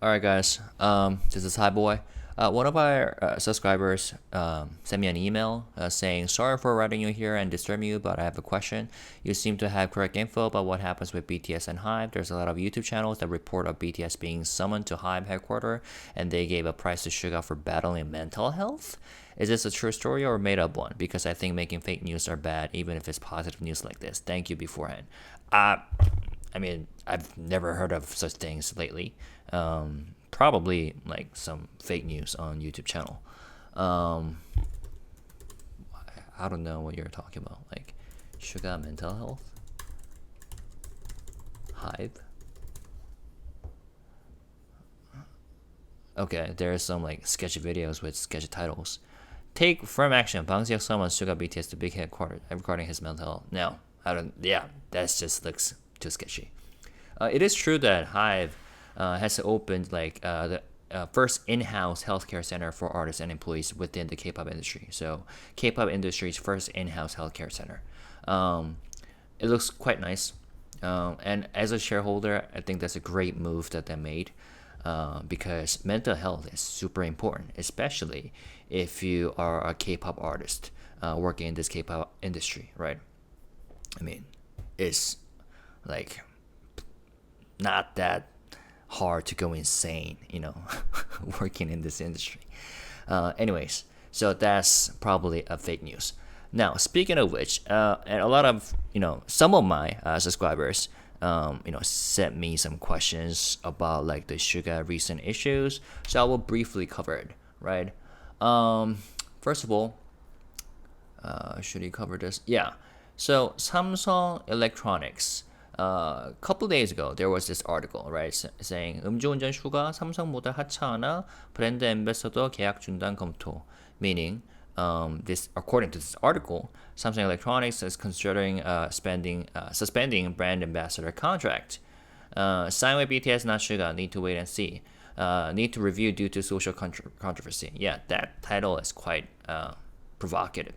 Alright guys, this is HYBE. One of our subscribers sent me an email saying, sorry for writing you here and disturbing you, but I have a question. You seem to have correct info about what happens with BTS and Hive. There's a lot of YouTube channels that report of BTS being summoned to Hive headquarters, and they gave a prize to SUGA for battling mental health. Is this a true story or a made up one? Because I think making fake news are bad, even if it's positive news like this. Thank you beforehand. I've never heard of such things lately. Probably like some fake news on YouTube channel. I don't know what you're talking about. Like, SUGA mental health, Hive. Okay, there are some like sketchy videos with sketchy titles. Take firm action. Bang Seok summons SUGA BTS to big headquarters regarding his mental health. No, I don't. Yeah, that just looks too sketchy. It is true that Hive has opened like the first in-house healthcare center for artists and employees within the K-pop industry. So K-pop industry's first in-house healthcare center. It looks quite nice, and as a shareholder, I think that's a great move that they made. Because mental health is super important, especially if you are a K-pop artist working in this K-pop industry, right? I mean, it's like not that hard to go insane, working in this industry. Anyways, so that's probably a fake news. Now, speaking of which, and a lot of some of my subscribers, sent me some questions about like the SUGA recent issues. So I will briefly cover it, right? First of all, should you cover this? Yeah. So Samsung Electronics. A couple days ago, there was this article, right, saying 음주운전 슈가 삼성 모델 하차하나 브랜드 앰베서더 계약 중단 검토. Meaning, this according to this article, Samsung Electronics is considering suspending brand ambassador contract. Sign with BTS, not SUGA. Need to wait and see. Need to review due to social controversy. Yeah, that title is quite provocative.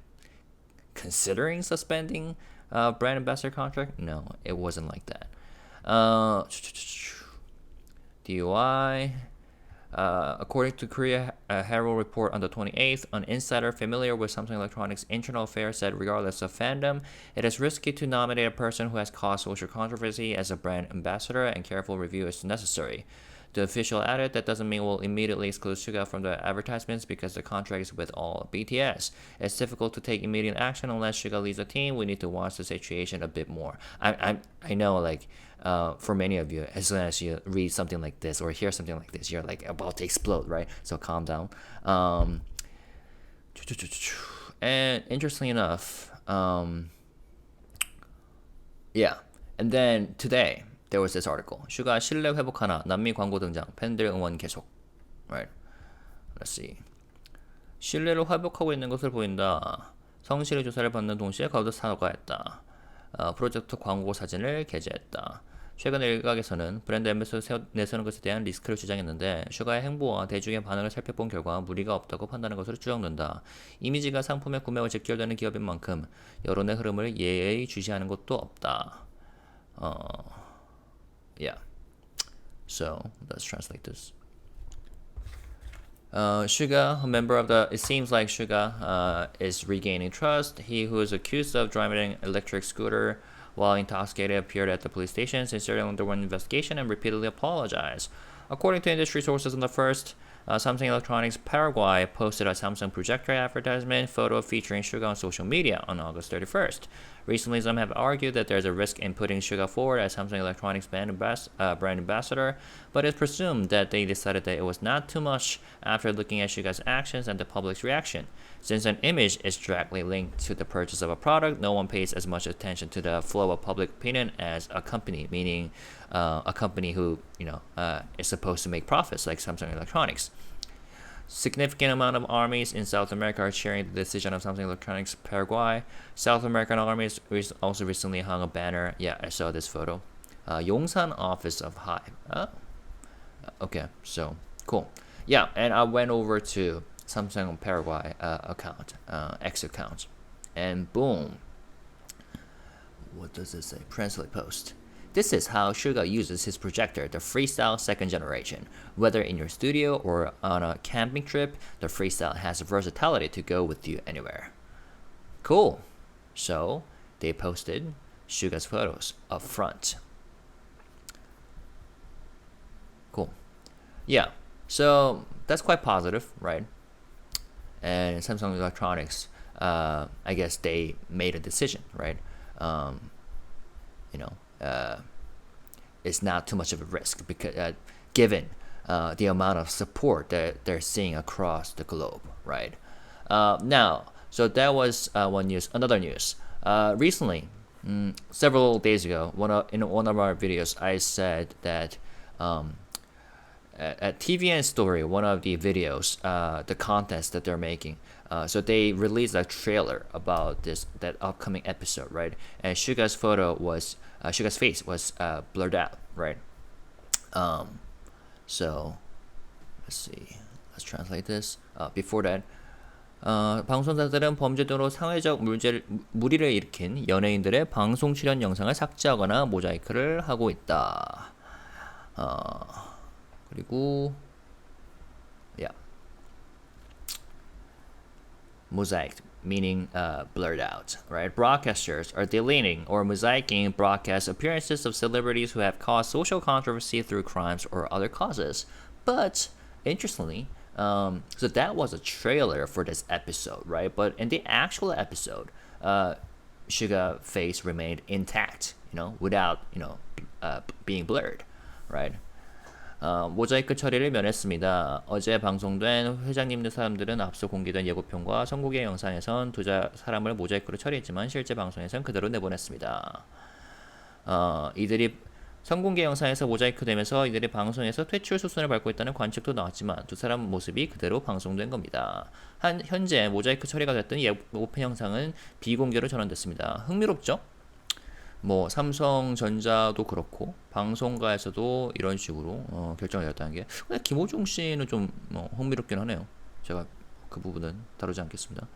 Considering suspending brand ambassador contract? No, it wasn't like that. DUI. According to Korea Herald report on the 28th, an insider familiar with Samsung Electronics' internal affairs said regardless of fandom, it is risky to nominate a person who has caused social controversy as a brand ambassador, and careful review is necessary. The official added that doesn't mean we'll immediately exclude SUGA from the advertisements because the contract is with all BTS. It's difficult to take immediate action unless SUGA leaves the team. We need to watch the situation a bit more. I know, like, for many of you, as soon as you read something like this or hear something like this, you're like about to explode, right? So calm down. And interestingly enough, yeah. And then today, there was this article. 슈가 신뢰 회복하나 남미 광고 등장. 팬들 응원 계속. Right. Let's see. 신뢰를 회복하고 있는 것을 보인다. 성실히 조사를 받는 동시에 거듭 사과했다. 프로젝트 광고 사진을 게재했다. 최근 일각에서는 브랜드 앰베서더 내세우는 것에 대한 리스크를 주장했는데 슈가의 행보와 대중의 반응을 살펴본 결과 무리가 없다고 판단한 것으로 추정된다. 이미지가 상품의 구매와 직결되는 기업인 만큼 여론의 흐름을 예의주시하는 것도 없다. Yeah. So let's translate this. SUGA, a member of the, it seems like SUGA is regaining trust. He who is accused of driving an electric scooter while intoxicated appeared at the police station, sincerely underwent investigation, and repeatedly apologized. According to industry sources on the first, Samsung Electronics Paraguay posted a Samsung projector advertisement photo featuring SUGA on social media on August 31st. Recently, some have argued that there's a risk in putting SUGA forward as Samsung Electronics brand ambassador, but it's presumed that they decided that it was not too much after looking at SUGA's actions and the public's reaction. Since an image is directly linked to the purchase of a product, no one pays as much attention to the flow of public opinion as a company, meaning a company who is supposed to make profits, like Samsung Electronics. Significant amount of armies in South America are cheering the decision of Samsung Electronics Paraguay. South American armies also recently hung a banner. Yeah, I saw this photo. Yongsan office of Hive. Okay, so cool. Yeah, and I went over to Samsung Paraguay account, X account, and boom. What does it say? Translate post. This is how SUGA uses his projector, the Freestyle second generation. Whether in your studio or on a camping trip, the Freestyle has the versatility to go with you anywhere. Cool. So they posted SUGA's photos up front. Cool. Yeah. So that's quite positive, right? And Samsung Electronics, I guess they made a decision, right? It's not too much of a risk because given the amount of support that they're seeing across the globe, right? Now, so that was one news. Another news. Recently, several days ago, in one of our videos, I said that at TVN Story, one of the videos, the contest that they're making, so they released a trailer about that upcoming episode, right? And SUGA's face was blurred out, right? So let's see, let's translate this. Before that, 방송사들은 범죄 등으로 사회적 무리를 일으킨 연예인들의 방송 출연 영상을 삭제하거나 모자이크를 하고 있다. 그리고 mosaic, meaning blurred out, right? Broadcasters are deleting or mosaicing broadcast appearances of celebrities who have caused social controversy through crimes or other causes. But interestingly, so that was a trailer for this episode, right? But in the actual episode, SUGA face remained intact, without being blurred, right? 모자이크 처리를 면했습니다. 어제 방송된 회장님 등 사람들은 앞서 공개된 예고편과 선곡의 영상에선 두 사람을 모자이크로 처리했지만 실제 방송에선 그대로 내보냈습니다. 이들이 선공개 영상에서 모자이크 되면서 이들이 방송에서 퇴출 수순을 밟고 있다는 관측도 나왔지만 두 사람 모습이 그대로 방송된 겁니다. 현재 모자이크 처리가 됐던 예고편 영상은 비공개로 전환됐습니다. 흥미롭죠? 뭐 삼성전자도 그렇고 방송가에서도 이런 식으로 결정이 되었다는 게 김호중 씨는 좀 흥미롭긴 하네요. 제가 그 부분은 다루지 않겠습니다.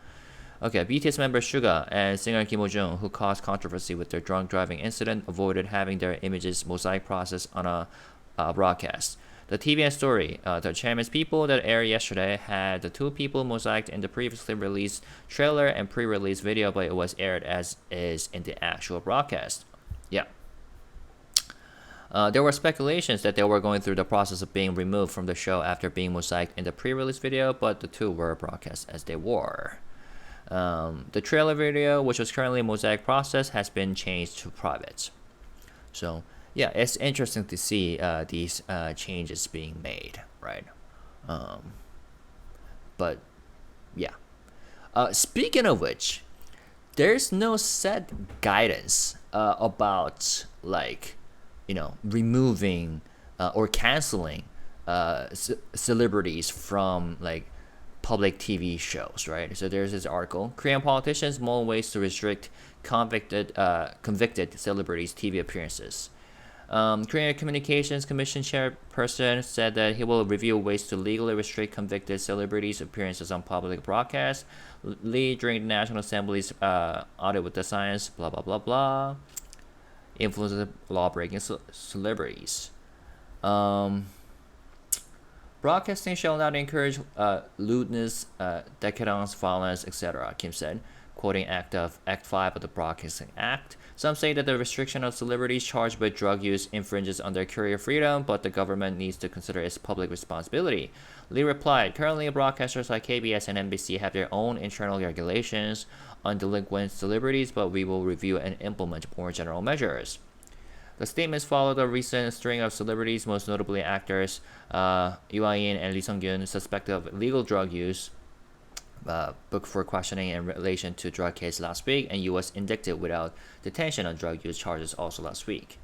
Okay, BTS member SUGA and singer Kim Ho-jung, who caused controversy with their drunk driving incident, avoided having their images mosaic processed on a broadcast. The TVN Story, the chairman's people that aired yesterday, had the two people mosaiced in the previously released trailer and pre-release video, but it was aired as is in the actual broadcast. Yeah. There were speculations that they were going through the process of being removed from the show after being mosaiced in the pre-release video, but the two were broadcast as they were. The trailer video, which was currently mosaic process, has been changed to private. So, yeah, it's interesting to see these changes being made, right? But, yeah. Speaking of which, there's no set guidance about, removing or canceling celebrities from, public TV shows, right? So there's this article. Korean politicians mull ways to restrict convicted celebrities' TV appearances. Korean Communications Commission chairperson said that he will review ways to legally restrict convicted celebrities' appearances on public broadcasts. Lee during the National Assembly's audit with the science, blah, blah, blah, blah. Influence of law-breaking celebrities. Broadcasting shall not encourage lewdness, decadence, violence, etc., Kim said, quoting Act 5 of the Broadcasting Act. Some say that the restriction of celebrities charged with drug use infringes on their career freedom, but the government needs to consider its public responsibility. Lee replied, currently broadcasters like KBS and NBC have their own internal regulations on delinquent celebrities, but we will review and implement more general measures. The statements followed a recent string of celebrities, most notably actors Yoo In and Lee Sung-gyun, suspected of illegal drug use, booked for questioning in relation to drug case last week, and was indicted without detention on drug use charges also last week.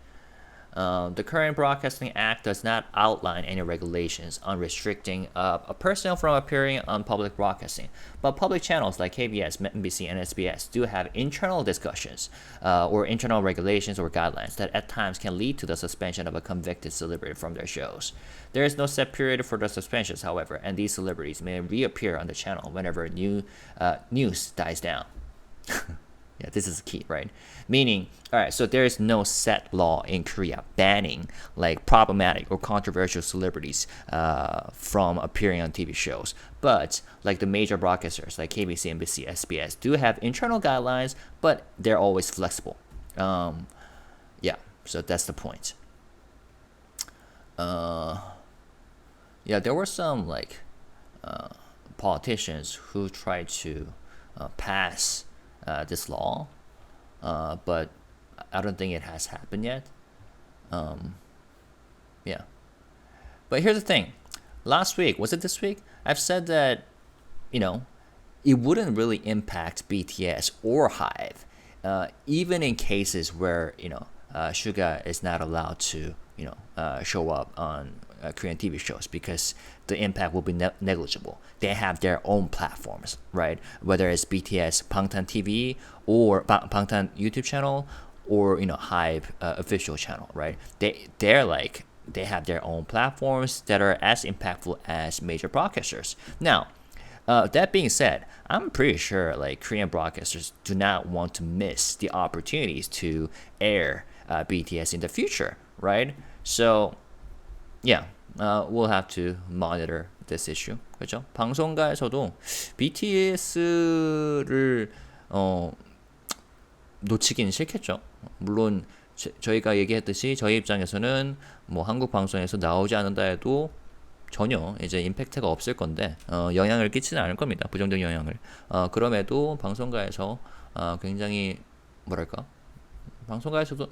The current Broadcasting Act does not outline any regulations on restricting a person from appearing on public broadcasting, but public channels like KBS, NBC, and SBS do have internal discussions or internal regulations or guidelines that at times can lead to the suspension of a convicted celebrity from their shows. There is no set period for the suspensions, however, and these celebrities may reappear on the channel whenever news dies down. Yeah, this is key, right? Meaning, all right, so there is no set law in Korea banning like problematic or controversial celebrities from appearing on TV shows. But like the major broadcasters like KBC, NBC, SBS do have internal guidelines, but they're always flexible. Yeah, so that's the point. Yeah, there were some like politicians who tried to pass this law, but I don't think it has happened yet. Yeah. But here's the thing. Last week, was it this week? I've said that, it wouldn't really impact BTS or Hive, even in cases where, SUGA is not allowed to, show up on Korean TV shows because the impact will be negligible. They have their own platforms, right? Whether it's BTS Bangtan TV or Bangtan YouTube channel or Hive official channel, right? They have their own platforms that are as impactful as major broadcasters. Now, that being said, I'm pretty sure like Korean broadcasters do not want to miss the opportunities to air BTS in the future, right? So, yeah, we'll have to monitor this issue. 그렇죠? 방송가에서도 BTS를 놓치긴 싫겠죠. 물론 저희가 얘기했듯이 저희 입장에서는 뭐 한국 방송에서 나오지 않는다 해도 전혀 이제 임팩트가 없을 건데 영향을 끼치는 않을 겁니다. 부정적 영향을. 그럼에도 방송가에서 굉장히 뭐랄까?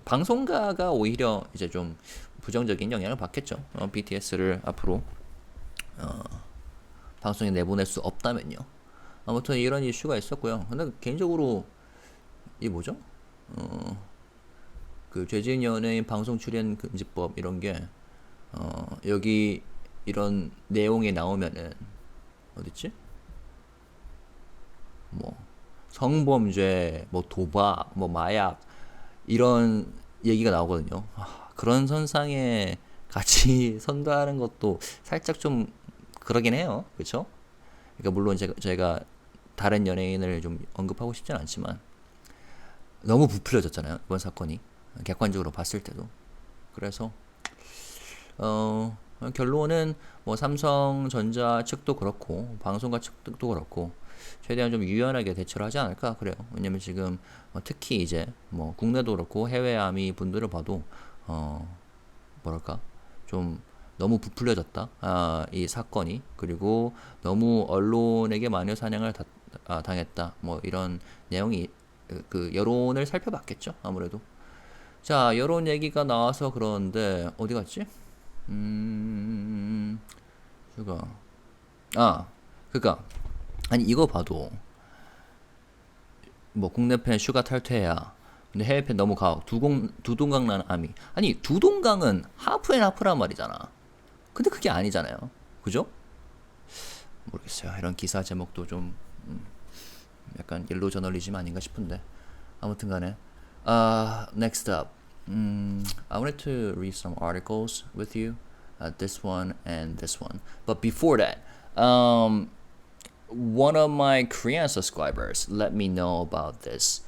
방송가가 오히려 이제 좀 부정적인 영향을 받겠죠. BTS를 앞으로 방송에 내보낼 수 없다면요. 아무튼 이런 이슈가 있었고요. 근데 개인적으로 이 뭐죠? 그 죄지은 연예인 방송 출연 금지법 이런 게 여기 이런 내용이 나오면은 어딨지? 뭐 성범죄, 뭐 도박, 뭐 마약 이런 얘기가 나오거든요. 그런 선상에 같이 선다는 것도 살짝 좀 그러긴 해요. 그렇죠? 그러니까 물론 제가 다른 연예인을 좀 언급하고 싶진 않지만 너무 부풀려졌잖아요. 이번 사건이 객관적으로 봤을 때도. 그래서 결론은 뭐 삼성전자 측도 그렇고 방송가 측도 그렇고 최대한 좀 유연하게 대처를 하지 않을까 그래요. 왜냐면 지금 특히 이제 뭐 국내도 그렇고 해외 아미 분들을 봐도 뭐랄까 좀 너무 부풀려졌다. 이 사건이. 그리고 너무 언론에게 마녀 사냥을 당했다. 뭐 이런 내용이 그 여론을 살펴봤겠죠. 아무래도. 자, 여론 얘기가 나와서 그러는데 어디 갔지? 그니까 아니 이거 봐도 뭐 국내 팬 슈가 탈퇴해야 근데 해외 팬 너무 가혹 두동강 나는 아미 아니 두동강은 하프 앤 하프란 말이잖아. 근데 그게 아니잖아요. 그죠? 모르겠어요. 이런 기사 제목도 좀 약간 옐로우 저널리즘 아닌가 싶은데 아무튼 간에 next up I wanted to read some articles with you, this one and this one. But before that, one of my Korean subscribers let me know about this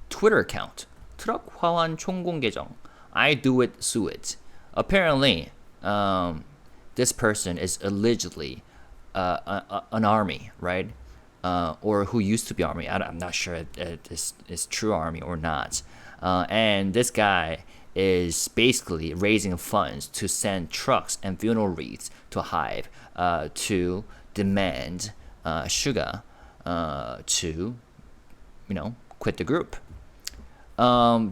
Twitter account. 트럭 화환 총공 계정. I do it, sue it. Apparently, this person is allegedly an army, right? Or who used to be army. I'm not sure if this is true army or not. And this guy is basically raising funds to send trucks and funeral wreaths to Hive to demand SUGA to, quit the group.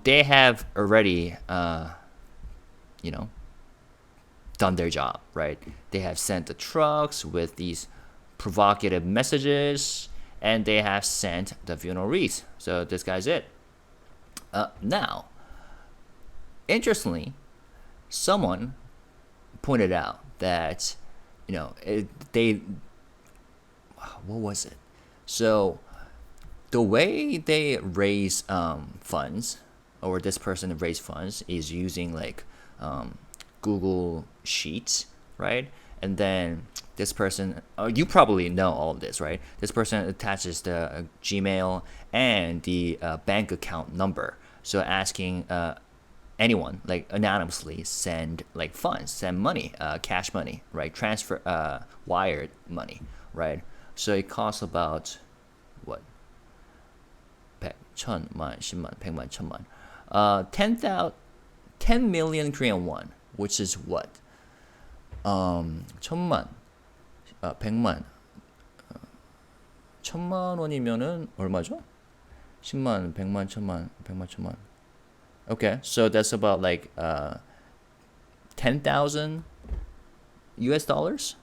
They have already, done their job, right? They have sent the trucks with these provocative messages, and they have sent the funeral wreath. So this guy's it. Now, interestingly, someone pointed out that, what was it? So the way they raise funds, or this person raise funds, is using like Google Sheets, right? and then this person, you probably know all of this, right? This person attaches the Gmail and the bank account number, so asking anyone like anonymously send like funds, send money, cash money, right? Transfer wired money, right? So it costs about what? 100, 1000만, 10만, 100만, 1000만. 10 million Korean won, which is what? 1000만, 100만, 1000만 원이면은 얼마죠? 10만, 100만, 1000만, 100만, 1000만. Okay, so that's about like 10,000 US dollars.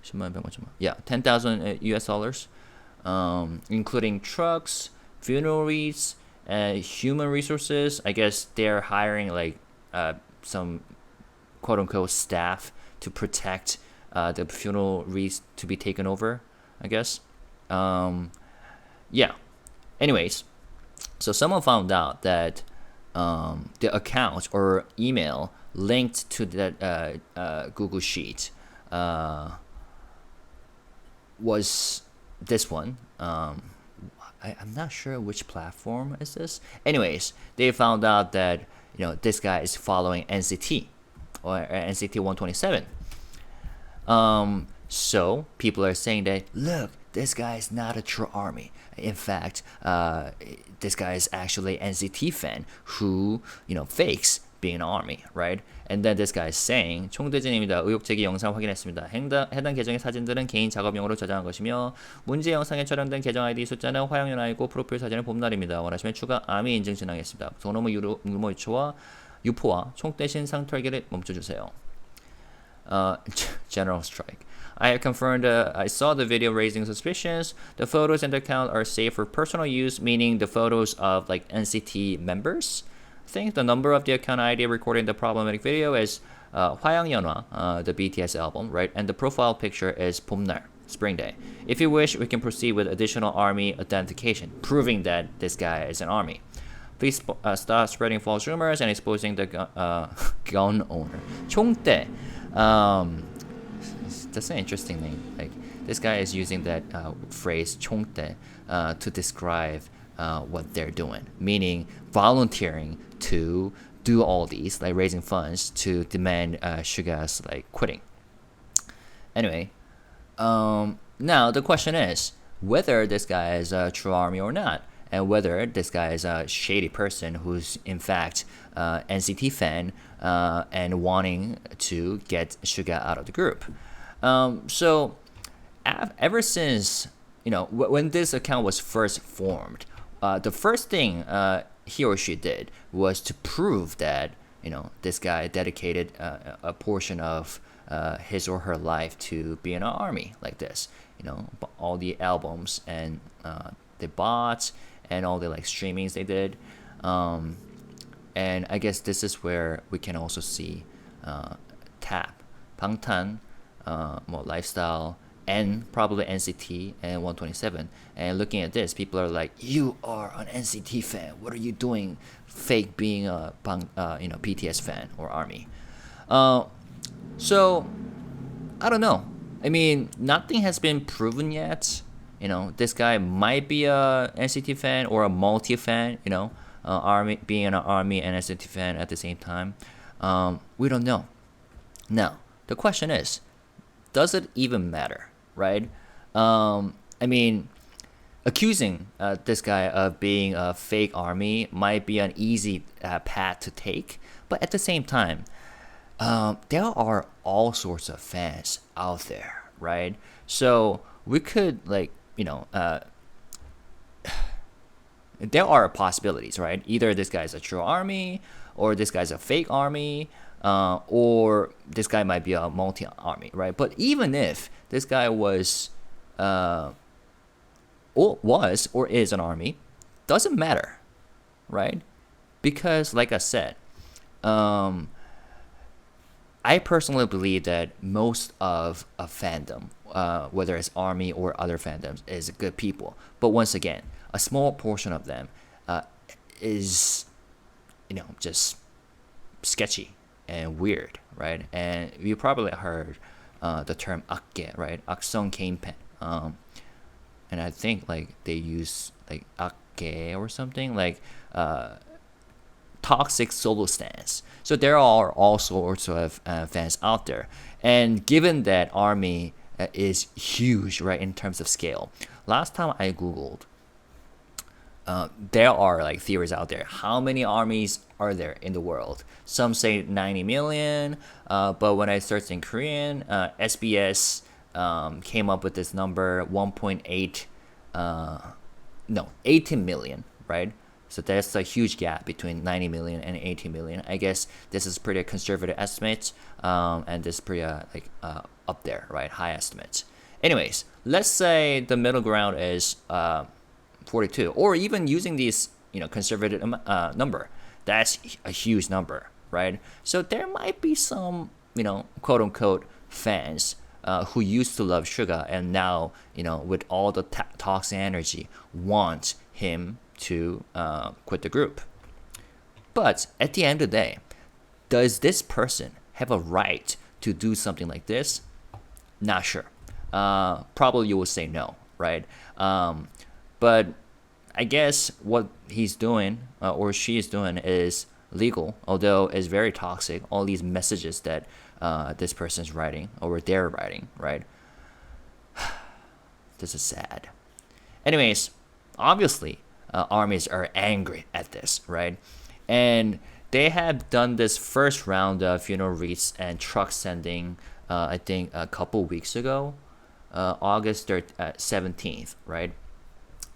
10만, 100만, 1000만. Yeah, 10,000 US dollars, including trucks, funeral wreaths, human resources. I guess they're hiring like some quote unquote staff to protect the funeral wreaths to be taken over, I guess. Yeah. Anyways, so someone found out that the account or email linked to that Google Sheet was this one. I'm not sure which platform is this. Anyways, they found out that this guy is following NCT or NCT 127. So people are saying that, look, this guy is not a true army. In fact, this guy is actually an NCT fan who fakes being an army, right? And then this guy is saying, 총대진입니다. 의혹 제기 영상 확인했습니다. 해당 계정의 사진들은 개인 작업용으로 저장한 것이며 문제 영상에 촬영된 계정 아이디 숫자는 화영연아이고 프로필 사진은 봄날입니다. 원하시면 추가 아미 인증 진행하겠습니다. 도노무 루머 유포와 총 대신 상털기를 멈춰주세요. General strike. I have confirmed I saw the video raising suspicions. The photos and the account are safe for personal use, meaning the photos of like NCT members. I think the number of the account ID recording the problematic video is 화양연화, the BTS album, right? And the profile picture is 봄날, spring day. If you wish, we can proceed with additional army identification, proving that this guy is an army. Please stop spreading false rumors and exposing the gun owner. 총대. That's an interesting name. Like this guy is using that phrase 총대 to describe what they're doing, meaning volunteering to do all these, like raising funds to demand SUGA's like quitting. Anyway, now the question is whether this guy is a true army or not, and whether this guy is a shady person who's in fact NCT fan and wanting to get SUGA out of the group. So ever since when this account was first formed, the first thing he or she did was to prove that this guy dedicated a portion of his or her life to be in an army like this. All the albums and they bought and all the like streamings they did, and I guess this is where we can also see TAP, 방탄, more lifestyle, and probably NCT and 127. And looking at this, people are like, "You are an NCT fan. What are you doing? Fake being a BTS fan or army." So I don't know. I mean, nothing has been proven yet. This guy might be a NCT fan or a multi fan. Army being an army and NCT fan at the same time. We don't know. Now the question is, does it even matter, right? I mean, accusing this guy of being a fake army might be an easy path to take, but at the same time, there are all sorts of fans out there, right? So we could there are possibilities, right? Either this guy's a true army, or this guy's a fake army, or this guy might be a multi-army, right? But even if this guy was or is an army, doesn't matter, right? Because like I said, I personally believe that most of a fandom, whether it's army or other fandoms, is good people. But once again, a small portion of them is, just sketchy and weird, right? And you probably heard the term akge, right? Akson campaign. And I think like they use like akge or something like toxic solo stance. So there are all sorts of fans out there, and given that army is huge, right, in terms of scale. Last time I googled, there are like theories out there. How many armies are there in the world? Some say 90 million, but when I searched in Korean, SBS came up with this number 1.8, 18 million, right? So there's a huge gap between 90 million and 18 million. I guess this is pretty conservative estimate, and this is pretty up there, right? High estimates. Anyways, let's say the middle ground is 42, or even using these conservative number. That's a huge number, right? So there might be some quote unquote fans who used to love SUGA and now with all the toxic energy want him to quit the group. But at the end of the day, does this person have a right to do something like this? Not sure. Probably you will say no, right? But I guess what he's doing or she is doing is legal, although it's very toxic. All these messages that this person is writing or they're writing, right? This is sad. Anyways, obviously, armies are angry at this, right? And they have done this first round of funeral wreaths and truck sending, I think, a couple weeks ago, August 17th, right?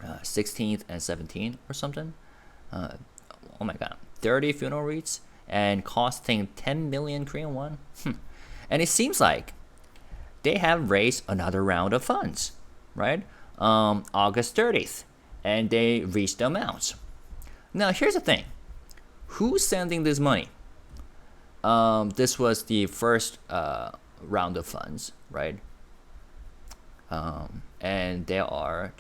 16th and 17th or something. Oh my god, 30 funeral wreaths and costing 10 million Korean won. And it seems like they have raised another round of funds, right? August 30th, and they reached the amount. Now here's the thing: who's sending this money? This was the first round of funds, right? And there are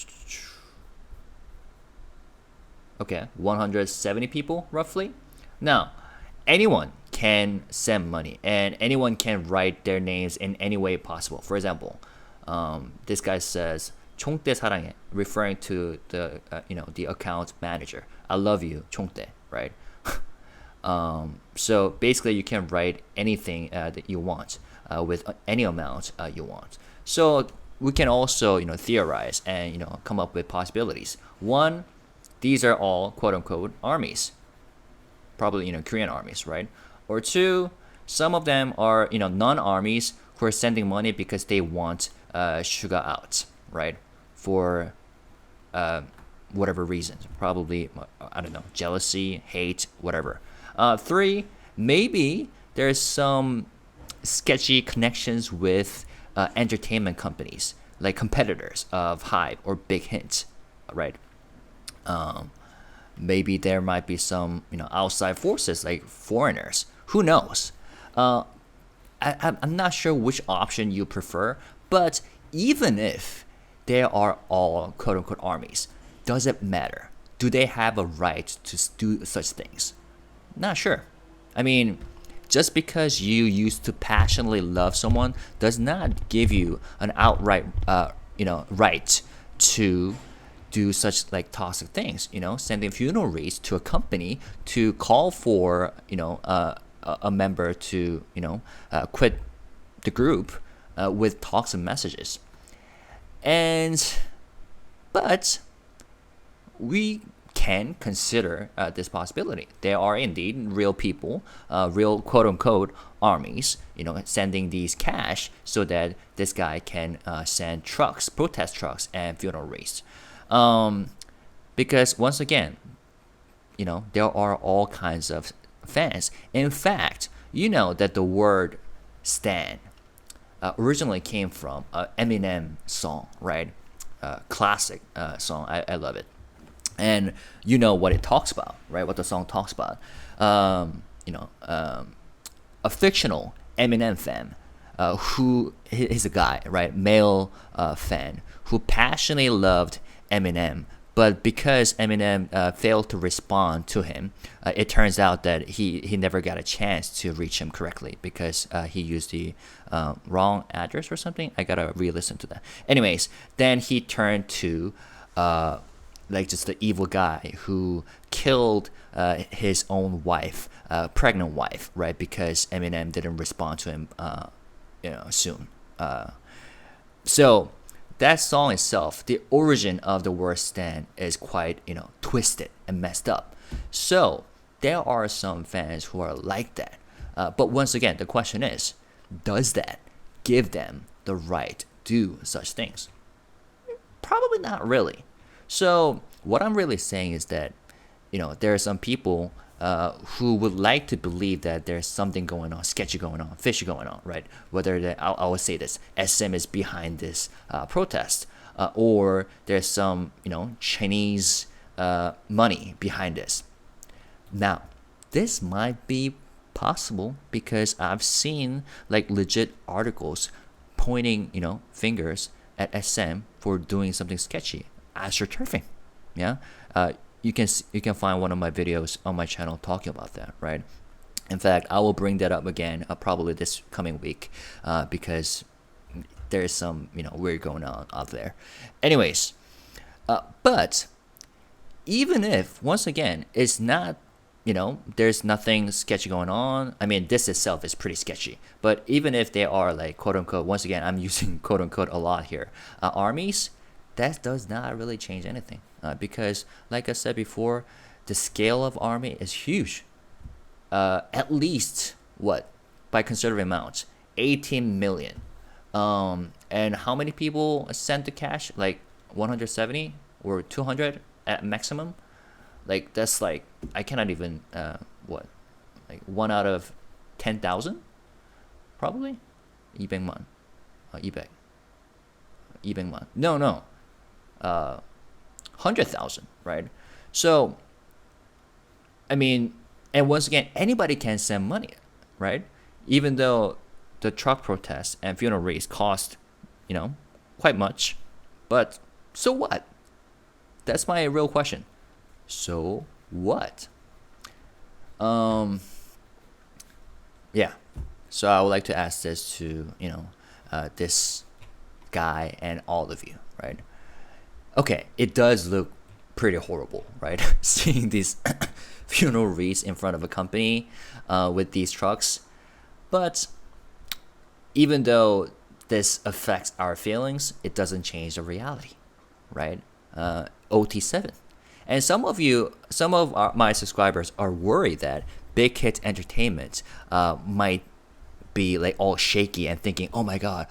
170 people roughly. Now, anyone can send money, and anyone can write their names in any way possible. For example, this guy says "총대 사랑해," referring to the the account manager. I love you, 총대, right? So basically, you can write anything that you want with any amount you want. So we can also theorize and come up with possibilities. One, these are all quote unquote armies, probably Korean armies, right? Or two, some of them are non-armies who are sending money because they want SUGA out, right? For whatever reasons, probably I don't know, jealousy, hate, whatever. Three, maybe there's some sketchy connections with entertainment companies, like competitors of Hive or Big Hint, right? Maybe there might be some outside forces like foreigners. Who knows? I'm not sure which option you prefer, but even if they are all quote unquote armies, does it matter? Do they have a right to do such things? Not sure. I mean, just because you used to passionately love someone does not give you an outright right to do such like toxic things. Sending funeral wreaths to a company to call for a member to quit the group with toxic messages. But we can consider this possibility. There are indeed real people, real quote unquote armies, sending these cash so that this guy can send trucks, protest trucks, and funeral wreaths. Because once again, there are all kinds of fans. In fact, that the word "stan" originally came from an Eminem song, right? Classic song. I love it. And what it talks about, right? What the song talks about. A fictional Eminem fan who is a guy, right? Male fan who passionately loved Eminem But because Eminem failed to respond to him, it turns out that he never got a chance to reach him correctly because he used the wrong address or something. I gotta re-listen to that. Anyways, then he turned to like just the evil guy who killed his own wife, pregnant wife, right? Because Eminem didn't respond to him, soon. So that song itself, the origin of the word "stan" is quite, twisted and messed up. So there are some fans who are like that. But once again, the question is, does that give them the right to do such things? Probably not really. So what I'm really saying is that, there are some people who would like to believe that there's something going on, sketchy going on, fishy going on, right? Whether I would say this, SM is behind this protest, or there's some, Chinese money behind this. Now, this might be possible because I've seen like legit articles pointing, fingers at SM for doing something sketchy, astroturfing. Yeah, you can find one of my videos on my channel talking about that, right? In fact, I will bring that up again probably this coming week because there is some weird going on out there. Anyways, but even if once again it's not there's nothing sketchy going on. I mean, this itself is pretty sketchy. But even if they are like quote unquote, once again, I'm using quote unquote a lot here, armies, that does not really change anything because, like I said before, the scale of army is huge. At least what, by conservative amounts, 18 million. And how many people sent the cash? Like 170 or 200 at maximum. Like that's like I cannot even like 1 out of 10,000 probably. 200만. 200만. No. 100,000, right? So I mean, and once again, anybody can send money, right? Even though the truck protests and funeral wreaths cost, quite much, but so what? That's my real question. So what? Yeah. So I would like to ask this to this guy and all of you, right? Okay, it does look pretty horrible, right? Seeing these funeral wreaths in front of a company with these trucks, but even though this affects our feelings, it doesn't change the reality, right? OT7. And some of my subscribers are worried that Big Hit Entertainment might be like all shaky and thinking, oh my god,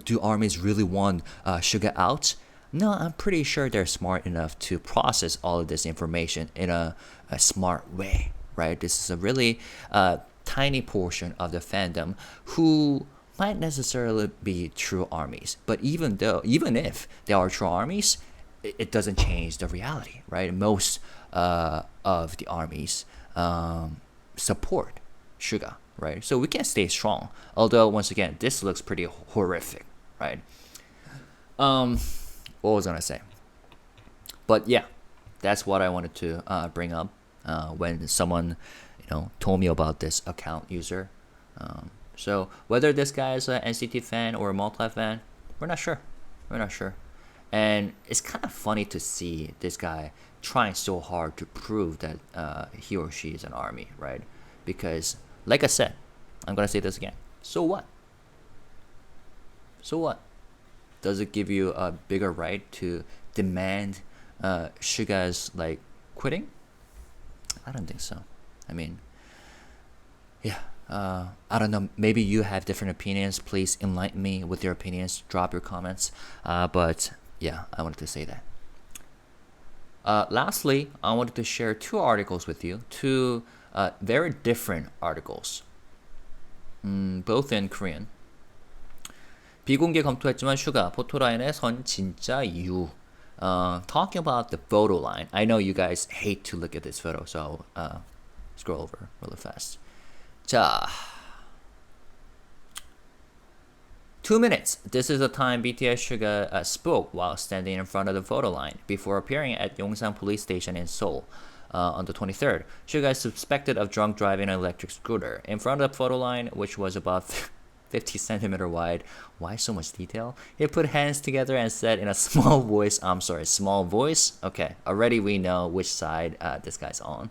do armies really want SUGA out? No, I'm pretty sure they're smart enough to process all of this information in a smart way, right? This is a really tiny portion of the fandom who might necessarily be true armies. But even if they are true armies, it doesn't change the reality, right? Most of the armies support SUGA, right? So we can stay strong. Although, once again, this looks pretty horrific, right? What was I gonna say? But yeah, that's what I wanted to bring up when someone, told me about this account user. So whether this guy is an NCT fan or a multi fan, we're not sure. And it's kind of funny to see this guy trying so hard to prove that he or she is an army, right? Because, like I said, I'm going to say this again. So what? Does it give you a bigger right to demand SUGA's, like, quitting? I don't think so. I mean, yeah. I don't know. Maybe you have different opinions. Please enlighten me with your opinions. Drop your comments. But yeah, I wanted to say that. Lastly, I wanted to share 2 articles with you. 2 very different articles. Both in Korean. 비공개 검토했지만 슈가 포토라인의 선 진짜 이유. Talking about the photo line. I know you guys hate to look at this photo, so scroll over really fast. 자, 2 minutes. This is the time BTS SUGA spoke while standing in front of the photo line before appearing at Yongsan police station in Seoul. On the 23rd, SUGA is suspected of drunk driving an electric scooter in front of the photo line, which was about 50 centimeter wide. Why so much detail? He put hands together and said in a small voice, I'm sorry, small voice? Okay, already we know which side this guy's on.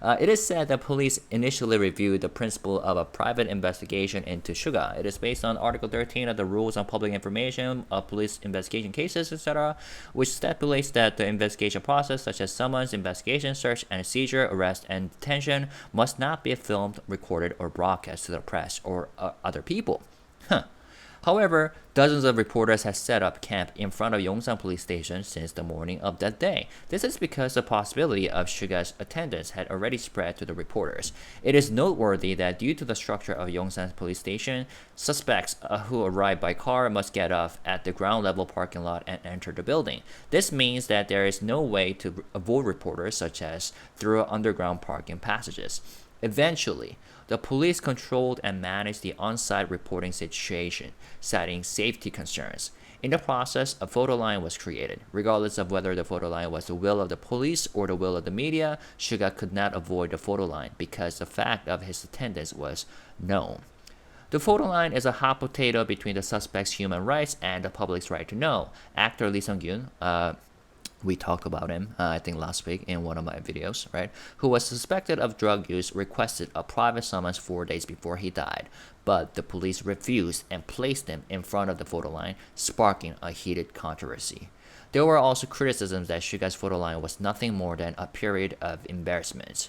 It is said that police initially reviewed the principle of a private investigation into SUGA. It is based on Article 13 of the Rules on Public Information of Police Investigation Cases, etc., which stipulates that the investigation process, such as summons, investigation, search, and seizure, arrest, and detention, must not be filmed, recorded, or broadcast to the press or other people. However, dozens of reporters have set up camp in front of Yongsan police station since the morning of that day. This is because the possibility of SUGA's attendance had already spread to the reporters. It is noteworthy that due to the structure of Yongsan police station, suspects who arrive by car must get off at the ground level parking lot and enter the building. This means that there is no way to avoid reporters, such as through underground parking passages. Eventually, the police controlled and managed the on-site reporting situation, citing safety concerns. In the process, a photo line was created. Regardless of whether the photo line was the will of the police or the will of the media, SUGA could not avoid the photo line because the fact of his attendance was known. The photo line is a hot potato between the suspect's human rights and the public's right to know. Actor Lee Sung-gyun, we talked about him, I think last week in one of my videos, right? Who was suspected of drug use, requested a private summons 4 days before he died, but the police refused and placed him in front of the photo line, sparking a heated controversy. There were also criticisms that SUGA's photo line was nothing more than a period of embarrassment.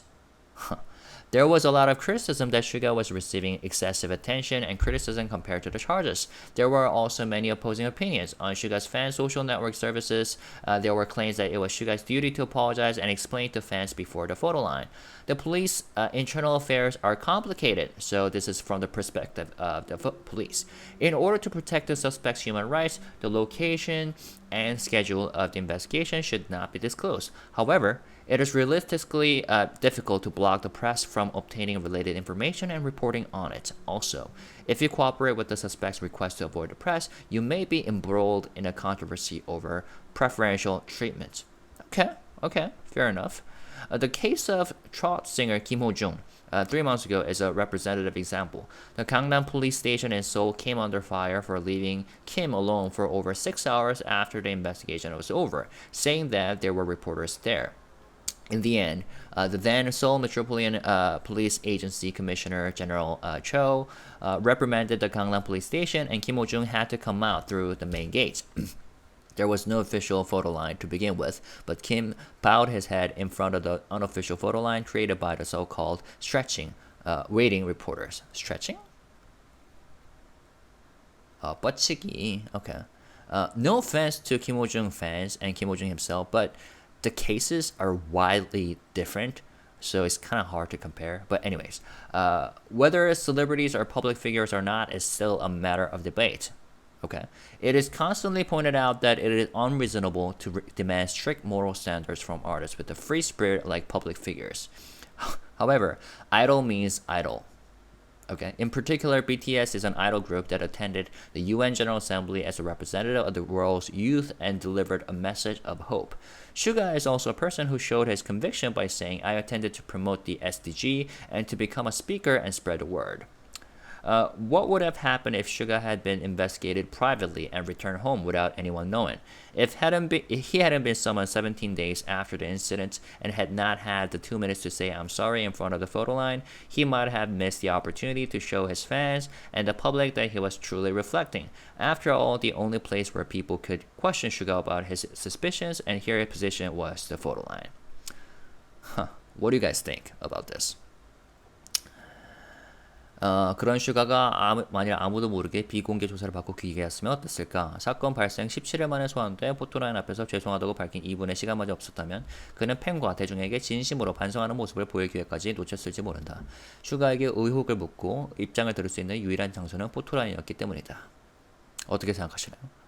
There was a lot of criticism that SUGA was receiving excessive attention and criticism compared to the charges. There were also many opposing opinions. On SUGA's fan social network services, there were claims that it was SUGA's duty to apologize and explain to fans before the photo line. The police internal affairs are complicated, so this is from the perspective of the police. In order to protect the suspect's human rights, the location and schedule of the investigation should not be disclosed. However, it is realistically difficult to block the press from obtaining related information and reporting on it. Also, if you cooperate with the suspect's request to avoid the press, you may be embroiled in a controversy over preferential treatment. Okay, fair enough. The case of trot singer Kim Ho-jung 3 months ago is a representative example. The Gangnam police station in Seoul came under fire for leaving Kim alone for over 6 hours after the investigation was over, saying that there were reporters there. In the end, the then Seoul Metropolitan Police Agency Commissioner General Cho reprimanded the Gangnam police station, and Kim Ho-jung had to come out through the main gate. There was no official photo line to begin with, but Kim bowed his head in front of the unofficial photo line created by the so-called waiting reporters. Stretching? 뻗치기. Okay. No offense to Kim Ho-jung fans and Kim Ho-jung himself, but the cases are widely different, so it's kind of hard to compare. But anyways, whether celebrities are public figures or not is still a matter of debate. Okay, it is constantly pointed out that it is unreasonable to demand strict moral standards from artists with a free spirit like public figures. However, idol means idol. Okay. In particular, BTS is an idol group that attended the UN General Assembly as a representative of the world's youth and delivered a message of hope. SUGA is also a person who showed his conviction by saying, I attended to promote the SDG and to become a speaker and spread the word. What would have happened if SUGA had been investigated privately and returned home without anyone knowing? If he hadn't been summoned 17 days after the incident and had not had the 2 minutes to say I'm sorry in front of the photo line, he might have missed the opportunity to show his fans and the public that he was truly reflecting. After all, the only place where people could question SUGA about his suspicions and hear his position was the photo line. What do you guys think about this? 그런 슈가가 만일 아무도 모르게 비공개 조사를 받고 귀계했으면 어땠을까? 사건 발생 17일 만에 소환돼 포토라인 앞에서 죄송하다고 밝힌 2분의 시간마저 없었다면 그는 팬과 대중에게 진심으로 반성하는 모습을 보일 기회까지 놓쳤을지 모른다. 슈가에게 의혹을 묻고 입장을 들을 수 있는 유일한 장소는 포토라인이었기 때문이다. 어떻게 생각하시나요?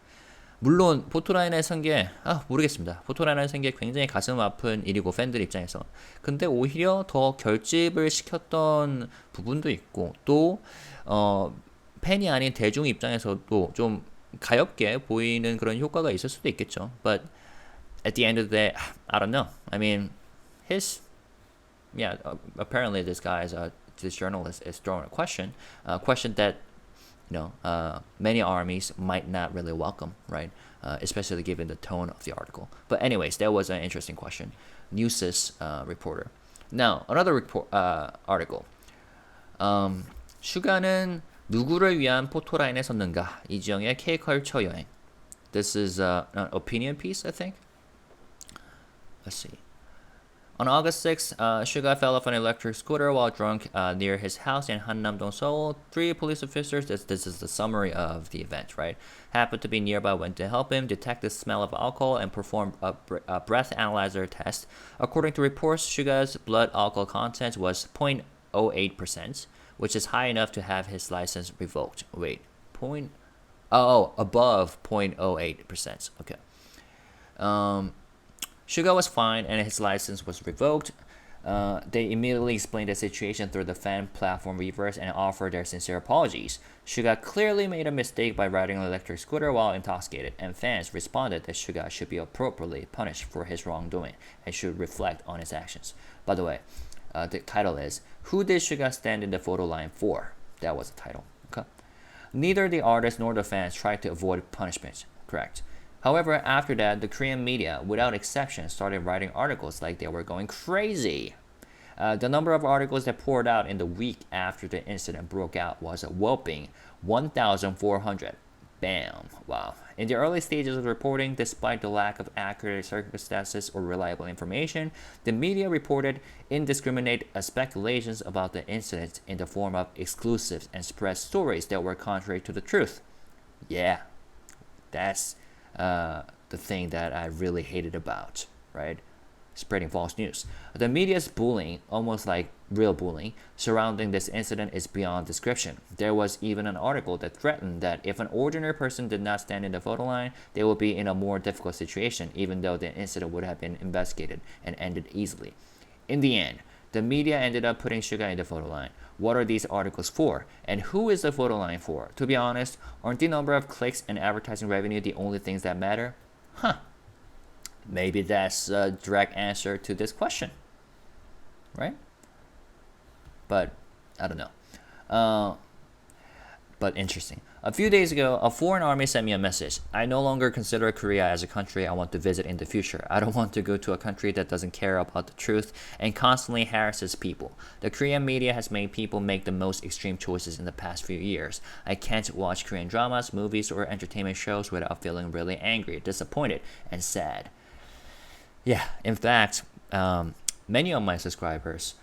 물론 포토라인을 쓴 게 모르겠습니다. 포토라인을 쓴 게 굉장히 가슴 아픈 일이고 팬들 입장에서. 근데 오히려 더 결집을 시켰던 부분도 있고 또 팬이 아닌 대중 입장에서도 좀 가엽게 보이는 그런 효과가 있을 수도 있겠죠. But at the end of the day, I don't know. I mean, his yeah. Apparently, this journalist is throwing a question that many armies might not really welcome, right? Especially given the tone of the article. But anyways, that was an interesting question. News's reporter. Now another article. 슈가는 누구를 위한 포토라인에 섰는가? 이지영의 K-컬처 여행. This is an opinion piece, I think. Let's see. On August 6th, SUGA fell off an electric scooter while drunk near his house in Hannam-dong, Seoul. 3 police officers, this is the summary of the event, right, happened to be nearby, went to help him detect the smell of alcohol and perform a breath analyzer test. According to reports, SUGA's blood alcohol content was 0.08%, which is high enough to have his license revoked. Wait, above 0.08%. Okay. SUGA was fined and his license was revoked. They immediately explained the situation through the fan platform Weverse and offered their sincere apologies. SUGA clearly made a mistake by riding an electric scooter while intoxicated, and fans responded that SUGA should be appropriately punished for his wrongdoing and should reflect on his actions. By the way, the title is Who Did SUGA Stand in the Photo Line For? That was the title. Okay. Neither the artist nor the fans tried to avoid punishment. Correct. However, after that, the Korean media, without exception, started writing articles like they were going crazy. The number of articles that poured out in the week after the incident broke out was a whopping 1,400. Bam. Wow. In the early stages of reporting, despite the lack of accurate circumstances or reliable information, the media reported indiscriminate speculations about the incident in the form of exclusives and spread stories that were contrary to the truth. Yeah, that's the thing that I really hated about, right? Spreading false news. The media's bullying, almost like real bullying, surrounding this incident is beyond description. There was even an article that threatened that if an ordinary person did not stand in the photo line, they would be in a more difficult situation, even though the incident would have been investigated and ended easily. In the end, the media ended up putting SUGA in the photo line. What are these articles for? And who is the photo line for? To be honest, aren't the number of clicks and advertising revenue the only things that matter? Maybe that's a direct answer to this question, right? But I don't know. But interesting. A few days ago, a foreign army sent me a message. I no longer consider Korea as a country I want to visit in the future. I don't want to go to a country that doesn't care about the truth and constantly harasses people. The Korean media has made people make the most extreme choices in the past few years. I can't watch Korean dramas, movies, or entertainment shows without feeling really angry, disappointed, and sad. Yeah, in fact, many of my subscribers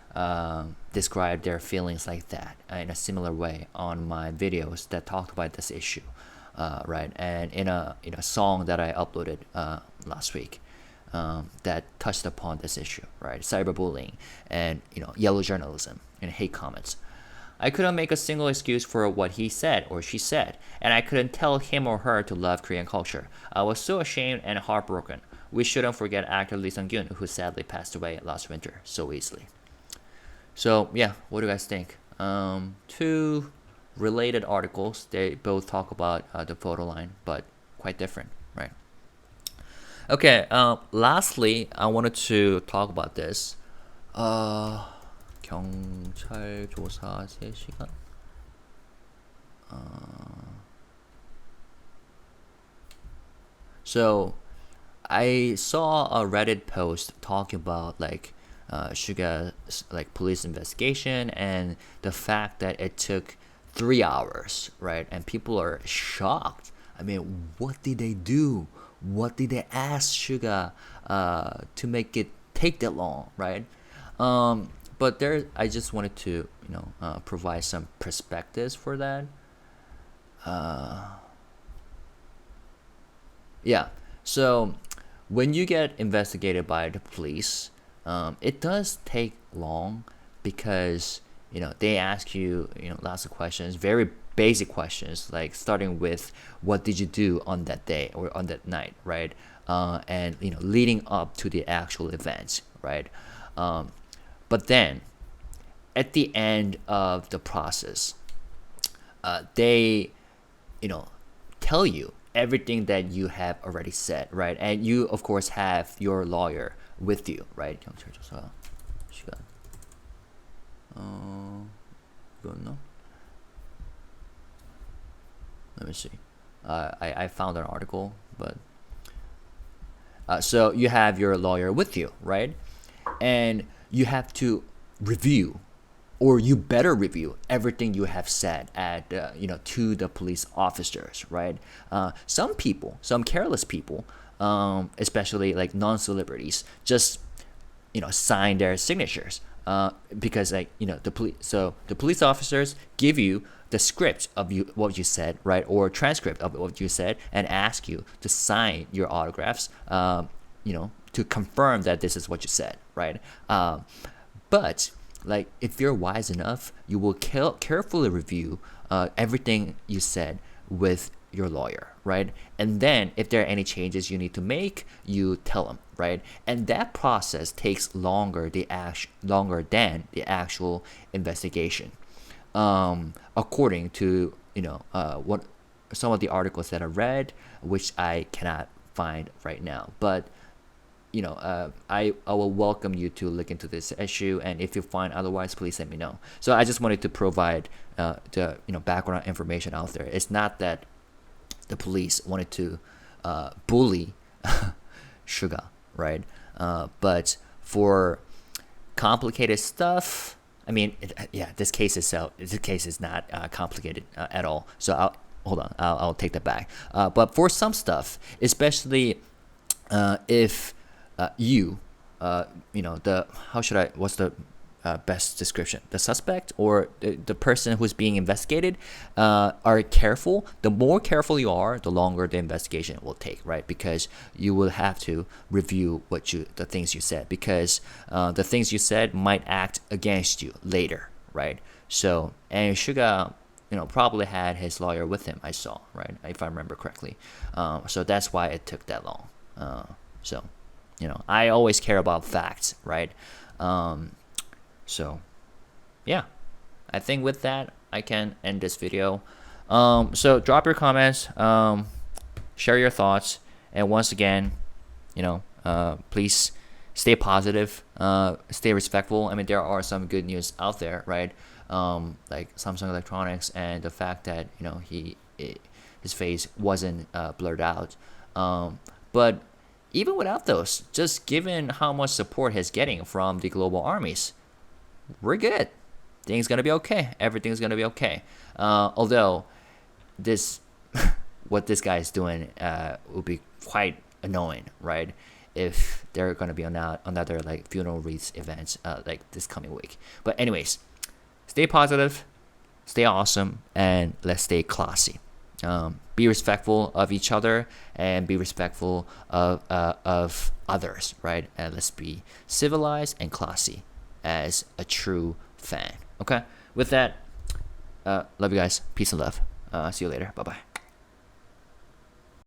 describe their feelings like that in a similar way on my videos that talked about this issue, right? And in a song that I uploaded last week that touched upon this issue, right? Cyberbullying and yellow journalism and hate comments. I couldn't make a single excuse for what he said or she said, and I couldn't tell him or her to love Korean culture. I was so ashamed and heartbroken. We shouldn't forget actor Lee Sung-gyun, who sadly passed away last winter so easily. So yeah, what do you guys think? 2 related articles. They both talk about the photo line, but quite different, right? Okay. Lastly, I wanted to talk about this. 경찰 조사 3시간. So I saw a Reddit post talking about SUGA's police investigation and the fact that it took 3 hours, right? And people are shocked. I mean, what did they do? What did they ask SUGA to make it take that long, right? But I just wanted to provide some perspectives for that. Yeah. So when you get investigated by the police, it does take long because they ask you lots of questions, very basic questions, like starting with what did you do on that day or on that night, right? And leading up to the actual event, right? But then at the end of the process, they, tell you everything that you have already said, right? And you, of course, have your lawyer with you, right? Let me see. I found an article, but so you have your lawyer with you, right? And you have to review, or you better review everything you have said at to the police officers, right? Some people, some careless people, especially like non-celebrities, just sign their signatures because the police officers give you the script of what you said, right, or transcript of what you said, and ask you to sign your autographs, to confirm that this is what you said, right? But like, if you're wise enough, you will carefully review everything you said with your lawyer, right? And then if there are any changes you need to make, you tell them, right? And that process takes longer than the actual investigation, according to what some of the articles that I read, which I cannot find right now. But I will welcome you to look into this issue, and if you find otherwise, please let me know. So I just wanted to provide the background information out there. It's not that the police wanted to bully SUGA, right? But for complicated stuff, I mean, this case is not complicated at all. So I'll take that back. But for some stuff, especially if what's the best description? The suspect or the person who's being investigated are careful. The more careful you are, the longer the investigation will take, right? Because you will have to review the things you said, because the things you said might act against you later, right? So, and SUGA probably had his lawyer with him, I saw, right, if I remember correctly. So that's why it took that long. So I always care about facts, right? So yeah, I think with that I can end this video. So drop your comments, share your thoughts, and once again, please stay positive, stay respectful. I mean, there are some good news out there, right? Like Samsung Electronics, and the fact that his face wasn't blurred out. But even without those, just given how much support he's getting from the global armies, we're good. Things gonna be okay. Everything's gonna be okay. Although what this guy is doing would be quite annoying, right? If there are gonna be another like funeral wreaths events like this coming week. But anyways, stay positive, stay awesome, and let's stay classy. Be respectful of each other, and be respectful of others, right? And let's be civilized and classy as a true fan. Okay, with that, love you guys. Peace and love. See you later. Bye bye.